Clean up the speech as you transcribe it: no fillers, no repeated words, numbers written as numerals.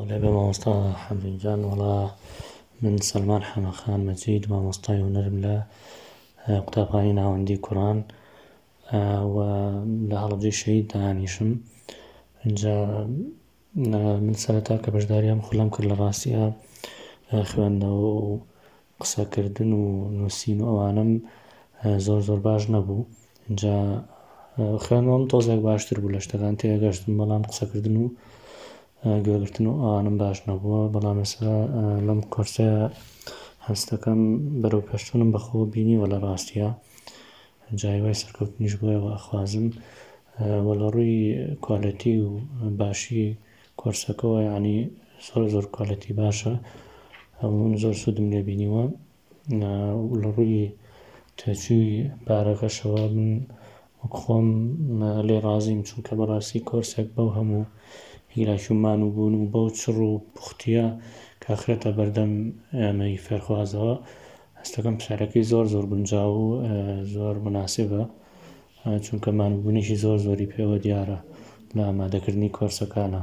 لێ بێ مامۆستا حەمدینجان وەڵا من سەلمان حەمەخان مەجید مامۆستای هونەرم لە قوتابخانەی ناوەندی کوڕان و لە هەڵەبجەی شەهید دانیشم. اینجا من سەرەتا کە بەشداریام خولەم کرد لە ڕاستیە خوێندنەوە و قسەکردن و نووسین و ئەوانەم زۆر باش نەبوو. اینجا خوێندنەوەم تۆزێک باشتر بوو لە شتەکان تێگەشتم، بەڵام قسەکردن و گوێگرتن و ئەوانم باش نەبووە. بەڵام ئێستا لەم کۆرسەیە هەستەکەم بەرەو پێشچوونم بەخۆوە بینیوە لە ڕاستیە، جایوای سەرکەوتنیش بۆیەوە ئەخوازم وە لە ڕووی کواڵیتی و باشی کۆرسەکەەوە، یعنی زۆر کواڵیتی باشە، من زۆر سوودم لێ بینیوە. لە ڕووی تێچووی بارەکەشەوە من وەک خۆم لێ ڕازیم، چونکە بەڕاستی کۆرسێک بەو هەموو هیلاکی و مانووبوون و بەو چڕ و پوختیە کاخرێتە بەردەم ئێمەی فێرخوازەوە، هەستەکەم پرسیارەکەی زۆر گونجاو و زۆر مناسبە، چونکە مانووبوونیشی زۆری پێوە دیارە لە ئامادەکردنی کۆرسەکانە.